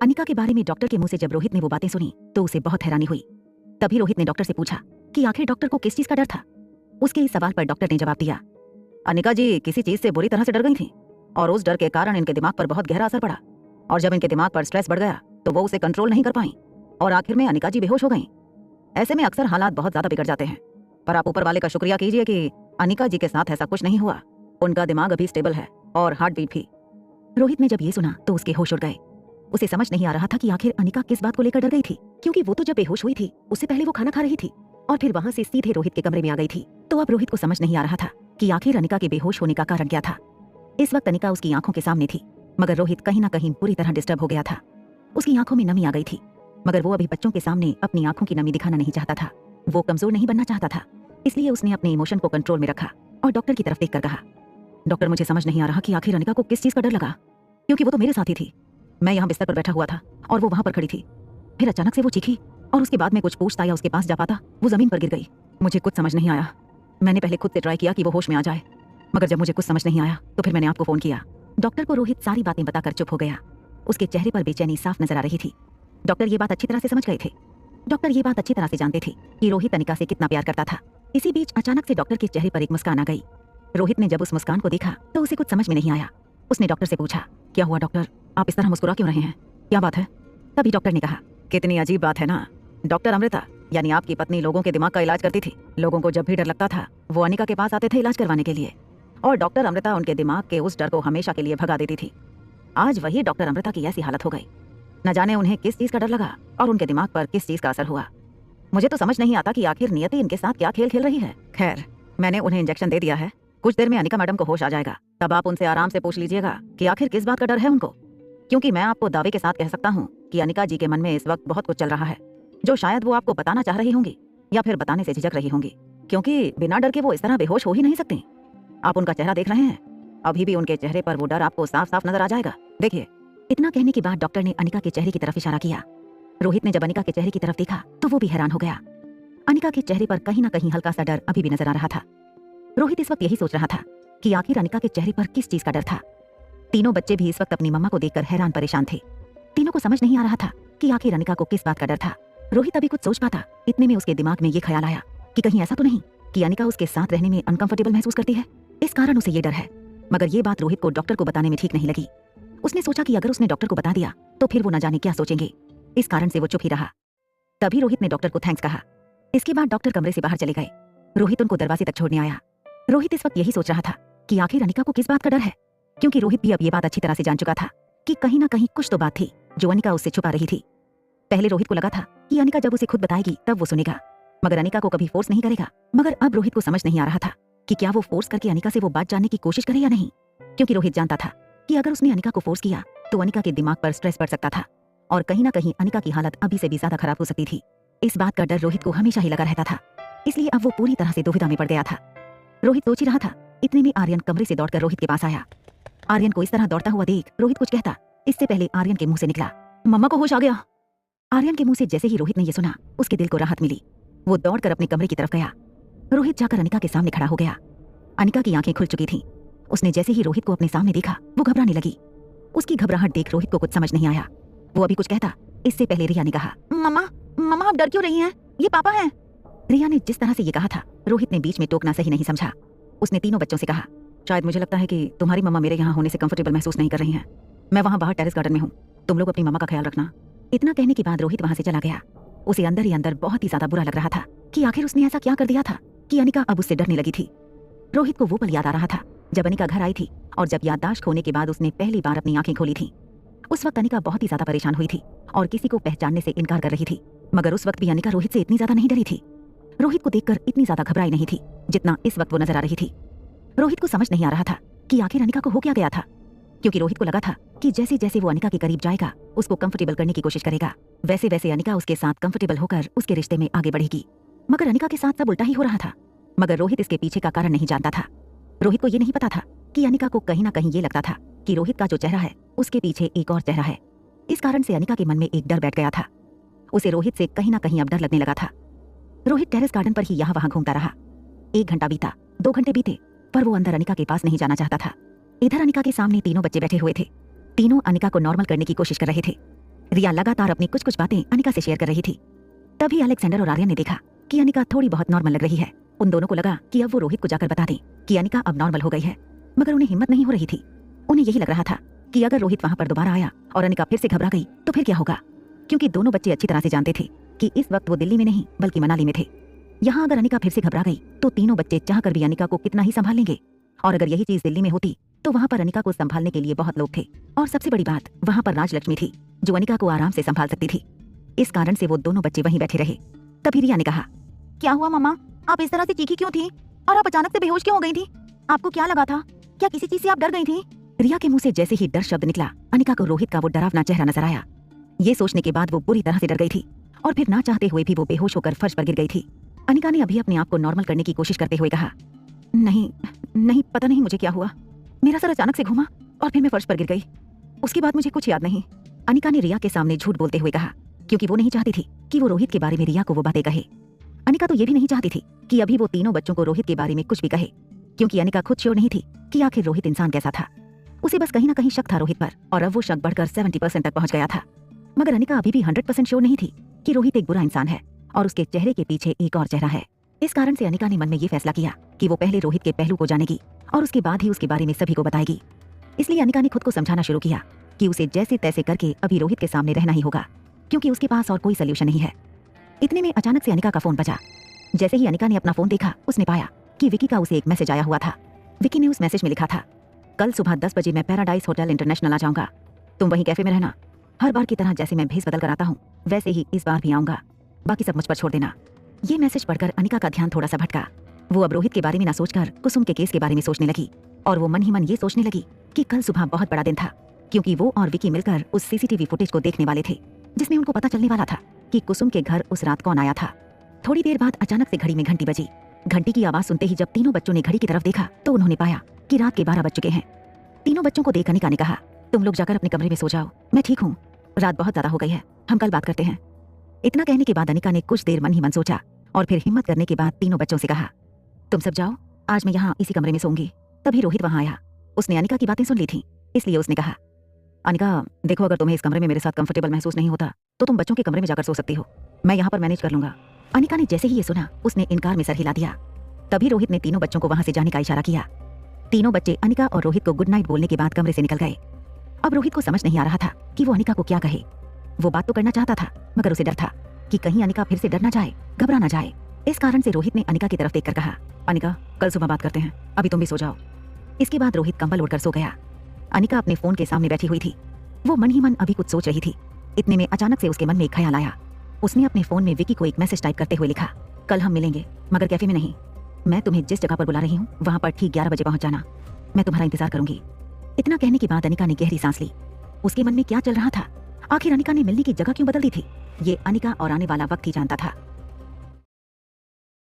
अनिका के बारे में डॉक्टर के मुंह से जब रोहित ने वो बातें सुनी तो उसे बहुत हैरानी हुई। तभी रोहित ने डॉक्टर से पूछा कि आखिर डॉक्टर को किस चीज का डर था। उसके इस सवाल पर डॉक्टर ने जवाब दिया, अनिका जी किसी चीज से बुरी तरह से डर गई थी और उस डर के कारण इनके दिमाग पर बहुत गहरा असर पड़ा और जब इनके दिमाग पर स्ट्रेस बढ़ गया तो वो उसे कंट्रोल नहीं कर पाई और आखिर में अनिका जी बेहोश हो गई। ऐसे में अक्सर हालात बहुत ज्यादा बिगड़ जाते हैं, पर आप ऊपर वाले का शुक्रिया कीजिए कि अनिका जी के साथ ऐसा कुछ नहीं हुआ। उनका दिमाग अभी स्टेबल है और हार्ट बीट भी। रोहित ने जब ये सुना तो उसके होश उड़ गए। उसे समझ नहीं आ रहा था कि आखिर अनिका किस बात को लेकर डर गई थी, क्योंकि वो तो जब बेहोश हुई थी उससे पहले वो खाना खा रही थी और फिर वहां से सीधे रोहित के कमरे में आ गई थी। तो अब रोहित को समझ नहीं आ रहा था कि आखिर अनिका के बेहोश होने का कारण क्या था। इस वक्त अनिका उसकी आंखों के सामने थी, मगर रोहित कहीं ना कहीं बुरी तरह डिस्टर्ब हो गया था। उसकी आंखों में नमी आ गई थी, मगर वो अभी बच्चों के सामने अपनी आंखों की नमी दिखाना नहीं चाहता था। वो कमजोर नहीं बनना चाहता था, इसलिए उसने अपने इमोशन को कंट्रोल में रखा और डॉक्टर की तरफ देखकर कहा, डॉक्टर मुझे समझ नहीं आ रहा कि आखिर अनिका को किस चीज का डर लगा, क्योंकि वो तो मेरे साथ ही थी। मैं यहाँ बिस्तर पर बैठा हुआ था और वो वहां पर खड़ी थी। फिर अचानक से वो चीखी और उसके बाद में कुछ पूछता या उसके पास जा पाता वो जमीन पर गिर गई। मुझे कुछ समझ नहीं आया। मैंने पहले खुद से ट्राई किया कि वो होश में आ जाए, मगर जब मुझे कुछ समझ नहीं आया तो फिर मैंने आपको फोन किया। डॉक्टर को रोहित सारी बातें बताकर चुप हो गया। उसके चेहरे पर बेचैनी साफ नजर आ रही थी। डॉक्टर ये बात अच्छी तरह से समझ गए थे। डॉक्टर ये बात अच्छी तरह से जानते थे कि रोहित अनिका से कितना प्यार करता था। इसी बीच अचानक से डॉक्टर के चेहरे पर एक मुस्कान आ गई। रोहित ने जब उस मुस्कान को देखा तो उसे कुछ समझ में नहीं आया। उसने डॉक्टर से पूछा, क्या हुआ डॉक्टर, आप इस तरह मुस्कुरा क्यों रहे हैं, क्या बात है? तभी डॉक्टर ने कहा, कितनी अजीब बात है ना। डॉक्टर अमृता यानी आपकी पत्नी लोगों के दिमाग का इलाज करती थी। लोगों को जब भी डर लगता था वो अनिका के पास आते थे इलाज करवाने के लिए, और डॉक्टर अमृता उनके दिमाग के उस डर को हमेशा के लिए भगा देती थी। आज वही डॉक्टर अमृता की ऐसी हालत हो गई। न जाने उन्हें किस चीज का डर लगा और उनके दिमाग पर किस चीज का असर हुआ। मुझे तो समझ नहीं आता कि आखिर नियति इनके साथ क्या खेल खेल रही है। खैर, मैंने उन्हें इंजेक्शन दे दिया है, कुछ देर में अनिका मैडम को होश आ जाएगा। तब आप उनसे आराम से पूछ लीजिएगा कि आखिर किस बात का डर है उनको, क्योंकि मैं आपको दावे के साथ कह सकता हूँ कि अनिका जी के मन में इस वक्त बहुत कुछ चल रहा है जो शायद वो आपको बताना चाह रही होंगी या फिर बताने से झिझक रही होंगी, क्योंकि बिना डर के वो इस तरह बेहोश हो ही नहीं सकती। आप उनका चेहरा देख रहे हैं, अभी भी उनके चेहरे पर वो डर आपको साफ साफ नजर आ जाएगा। देखिए। इतना कहने के बाद डॉक्टर ने अनिका के चेहरे की तरफ इशारा किया। रोहित ने जब अनिका के चेहरे की तरफ देखा तो वो भी हैरान हो गया। अनिका के चेहरे पर कहीं ना कहीं हल्का सा डर अभी भी नजर आ रहा था। रोहित इस वक्त यही सोच रहा था कि आखिर अनिका के चेहरे पर किस चीज का डर था। तीनों बच्चे भी इस वक्त अपनी मम्मा को देखकर हैरान परेशान थे। तीनों को समझ नहीं आ रहा था कि आखिर अनिका को किस बात का डर था। रोहित अभी कुछ सोच पाता, इतने में उसके दिमाग में ये ख्याल आया कि कहीं ऐसा तो नहीं कि अनिका उसके साथ रहने में अनकंफर्टेबल महसूस करती है, इस कारण उसे ये डर है। मगर ये बात रोहित को डॉक्टर को बताने में ठीक नहीं लगी। उसने सोचा कि अगर उसने डॉक्टर को बता दिया तो फिर वो न जाने क्या सोचेंगे, इस कारण से वो चुप ही रहा। तभी रोहित ने डॉक्टर को थैंक्स कहा। इसके बाद डॉक्टर कमरे से बाहर चले गए। रोहित उनको दरवाजे तक छोड़ने आया। रोहित इस वक्त यही सोच रहा था कि आखिर अनिका को किस बात का डर है, क्योंकि रोहित भी अब ये बात अच्छी तरह से जान चुका था कि कहीं ना कहीं कुछ तो बात थी जो अनिका उससे छुपा रही थी। पहले रोहित को लगा था कि अनिका जब उसे खुद बताएगी तब वो सुनेगा, मगर अनिका को कभी फोर्स नहीं करेगा। मगर अब रोहित को समझ नहीं आ रहा था कि क्या वो फोर्स करके अनिका से वो बात जानने की कोशिश करे या नहीं, क्योंकि रोहित जानता था कि अगर उसने अनिका को फोर्स किया तो अनिका के दिमाग पर स्ट्रेस पड़ सकता था और कहीं ना कहीं अनिका की हालत अभी से भी ज्यादा खराब हो सकती थी। इस बात का डर रोहित को हमेशा ही लगा रहता था, इसलिए अब वो पूरी तरह से दुविधा में पड़ गया था। रोहित सोच ही रहा था, इतने में आर्यन कमरे से दौड़कर रोहित के पास आया। आर्यन को इस तरह दौड़ता हुआ देख रोहित कुछ कहता, इससे पहले आर्यन के मुंह से निकला, मम्मा को होश आ गया। आर्यन के मुंह से जैसे ही रोहित ने यह सुना उसके दिल को राहत मिली। वो दौड़कर अपने कमरे की तरफ गया। रोहित जाकर अनिका के सामने खड़ा हो गया। अनिका की आंखें खुल चुकी थीं। उसने जैसे ही रोहित को अपने सामने देखा वो घबराने लगी। उसकी घबराहट देख रोहित को कुछ समझ नहीं आया। वो अभी कुछ कहता, इससे पहले रिया ने कहा, मम्मा मम्मा आप डर क्यों रही हैं, ये पापा हैं। रिया ने जिस तरह से ये कहा था रोहित ने बीच में टोकना सही नहीं समझा। उसने तीनों बच्चों से कहा, शायद मुझे लगता है कि तुम्हारी मम्मा मेरे यहाँ होने से कंफर्टेबल महसूस नहीं कर रही हैं। मैं वहाँ बाहर टेरेस गार्डन में हूँ, तुम लोग अपनी मम्मा का ख्याल रखना। इतना कहने के बाद रोहित वहाँ से चला गया। उसे अंदर ही अंदर बहुत ही ज्यादा बुरा लग रहा था कि आखिर उसने ऐसा क्या कर दिया था कि अनिका अब उससे डरने लगी थी। रोहित को वो पल याद आ रहा था जब अनिका घर आई थी और जब याददाश्त खोने के बाद उसने पहली बार अपनी आंखें खोली थी। उस वक्त अनिका बहुत ही ज्यादा परेशान हुई थी और किसी को पहचानने से इनकार कर रही थी, मगर उस वक्त भी अनिका रोहित से इतनी ज्यादा नहीं डरी थी। रोहित को देखकर इतनी ज्यादा घबराई नहीं थी जितना इस वक्त वो नजर आ रही थी। रोहित को समझ नहीं आ रहा था कि आखिर अनिका को हो क्या गया था, क्योंकि रोहित को लगा था कि जैसे जैसे वो अनिका के करीब जाएगा उसको कंफर्टेबल करने की कोशिश करेगा, वैसे वैसे अनिका उसके साथ कंफर्टेबल होकर उसके रिश्ते में आगे बढ़ेगी। मगर अनिका के साथ सब उल्टा ही हो रहा था। मगर रोहित इसके पीछे का कारण नहीं जानता था। रोहित को ये नहीं पता था कि अनिका को कहीं ना कहीं ये लगता था कि रोहित का जो चेहरा है उसके पीछे एक और चेहरा है। इस कारण से अनिका के मन में एक डर बैठ गया था। उसे रोहित से कहीं ना कहीं अब डर लगने लगा था। रोहित टेरेस गार्डन पर ही यहाँ वहाँ घूमता रहा। 1 घंटा बीता, 2 घंटे बीते, पर वो अंदर अनिका के पास नहीं जाना चाहता था। इधर अनिका के सामने तीनों बच्चे बैठे हुए थे। तीनों अनिका को नॉर्मल करने की कोशिश कर रहे थे। रिया लगातार अपनी कुछ कुछ बातें अनिका से शेयर कर रही थी। तभी अलेक्जेंडर और आर्यन ने देखा कि अनिका थोड़ी बहुत नॉर्मल लग रही है। उन दोनों को लगा कि अब वो रोहित को जाकर बता दें कि अनिका अब नॉर्मल हो गई है, मगर उन्हें हिम्मत नहीं हो रही थी। उन्हें यही लग रहा था कि अगर रोहित वहां पर दोबारा आया और अनिका फिर से घबरा गई तो फिर क्या होगा, क्योंकि दोनों बच्चे अच्छी तरह से जानते थे कि इस वक्त वो दिल्ली में नहीं बल्कि मनाली में थे। यहाँ अगर अनिका फिर से घबरा गई तो तीनों बच्चे चाहकर भी अनिका को कितना ही संभाल लेंगे, और अगर यही चीज दिल्ली में होती तो वहां पर अनिका को संभालने के लिए बहुत लोग थे, और सबसे बड़ी बात वहां पर राजलक्ष्मी थी जो अनिका को आराम से संभाल सकती थी। इस कारण से वो दोनों बच्चे वहीं बैठे रहे। तभी रिया ने कहा, क्या हुआ मम्मा, आप इस तरह से चीखी क्यों थी और आप अचानक से बेहोश क्यों हो गई थी? आपको क्या लगा था? क्या किसी चीज से आप डर गई थी? रिया के मुंह से जैसे ही डर शब्द निकला, अनिका को रोहित का वो डरावना चेहरा नजर आया। ये सोचने के बाद वो बुरी तरह से डर गई थी और फिर ना चाहते हुए भी वो बेहोश होकर फर्श पर गिर गई थी। अनिका ने अभी अपने आप को नॉर्मल करने की कोशिश करते हुए कहा, नहीं नहीं, पता नहीं मुझे क्या हुआ, मेरा सर अचानक से घूमा और फिर मैं फर्श पर गिर गई। उसके बाद मुझे कुछ याद नहीं। अनिका ने रिया के सामने झूठ बोलते हुए कहा, क्योंकि वो नहीं चाहती थी कि वो रोहित के बारे में रिया को वो बातें कहे। अनिका तो ये भी नहीं चाहती थी कि अभी वो तीनों बच्चों को रोहित के बारे में कुछ भी कहे, क्योंकि अनिका खुद श्योर नहीं थी कि आखिर रोहित इंसान कैसा था। उसे बस कहीं ना कहीं शक था रोहित पर, और अब वो शक बढ़कर 70% तक पहुंच गया था। मगर अनिका अभी भी 100% श्योर नहीं थी कि रोहित एक बुरा इंसान है और उसके चेहरे के पीछे एक और चेहरा है। इस कारण से अनिका ने मन में ये फैसला किया कि वो पहले रोहित के पहलू को जानेगी और उसके बाद ही उसके बारे में सभी को बताएगी। इसलिए अनिका ने खुद को समझाना शुरू किया कि उसे जैसे तैसे करके अभी रोहित के सामने रहना ही होगा, क्योंकि उसके पास और कोई सोल्यूशन नहीं है। इतने में अचानक से अनिका का फोन बजा। जैसे ही अनिका ने अपना फोन देखा, उसने पाया कि विकी का उसे एक मैसेज आया हुआ था। विकी ने उस मैसेज में लिखा था, कल सुबह 10 बजे मैं पैराडाइज होटल इंटरनेशनल आ जाऊंगा, तुम वहीं कैफे में रहना। हर बार की तरह जैसे मैं भेस बदल कर आता हूँ वैसे ही इस बार भी आऊंगा, बाकी सब मुझ पर छोड़ देना। ये मैसेज पढ़कर अनिका का ध्यान थोड़ा सा भटका। वो अब रोहित के बारे में ना सोचकर कुसुम के केस के बारे में सोचने लगी, और वो मन ही मन ये सोचने लगी कि कल सुबह बहुत बड़ा दिन था, क्योंकि वो और विकी मिलकर उस सीसीटीवी फुटेज को देखने वाले थे जिसमें उनको पता चलने वाला था कि कुसुम के घर उस रात कौन आया था। थोड़ी देर बाद अचानक से घड़ी में घंटी बजी। घंटी की आवाज सुनते ही जब तीनों बच्चों ने घड़ी की तरफ देखा तो उन्होंने पाया कि रात के 12 बज चुके हैं। तीनों बच्चों को देख अनिका ने कहा, तुम लोग जाकर अपने कमरे में सो जाओ, मैं ठीक हूँ, रात बहुत ज्यादा हो गई है, हम कल बात करते हैं। इतना कहने के बाद अनिका ने कुछ देर मन ही मन सोचा और फिर हिम्मत करने के बाद तीनों बच्चों से कहा, तुम सब जाओ, आज मैं यहाँ इसी कमरे में सोऊंगी। तभी रोहित वहां आया। उसने अनिका की बातें सुन ली थी, इसलिए उसने कहा, अनिका देखो, अगर तुम्हें इस कमरे में मेरे साथ कंफर्टेबल महसूस नहीं होता तो तुम बच्चों के कमरे में जाकर सो सकती हो, मैं यहाँ पर मैनेज कर लूंगा। अनिका ने जैसे ही ये सुना उसने इनकार में सर हिला दिया। तभी रोहित ने तीनों बच्चों को वहां से जाने का इशारा किया। तीनों बच्चे अनिका और रोहित को गुड नाइट बोलने के बाद कमरे से निकल गए। अब रोहित को समझ नहीं आ रहा था कि वो अनिका को क्या कहे। वो बात तो करना चाहता था मगर उसे डर था कि कहीं अनिका फिर से डर ना जाए, घबरा ना जाए। इस कारण से रोहित ने अनिका की तरफ देखकर कहा, अनिका कल सुबह बात करते हैं, अभी तुम भी सो जाओ। इसके बाद रोहित कंबल ओढ़कर सो गया। अनिका अपने फोन के सामने बैठी हुई थी। वो मन ही मन अभी कुछ सोच रही थी। इतने में अचानक से उसके मन में एक ख्याल आया। उसने अपने फोन में विकी को एक मैसेज टाइप करते हुए लिखा, कल हम मिलेंगे मगर कैफे में नहीं, मैं तुम्हें जिस जगह पर बुला रही हूँ वहां पर ठीक 11 बजे पहुंच जाना, मैं तुम्हारा इंतजार करूंगी। इतना कहने के बाद अनिका ने गहरी सांस ली। उसके मन में क्या चल रहा था? आखिर अनिका ने मिलने की जगह क्यों बदल दी थी? ये अनिका और आने वाला वक्त ही जानता था।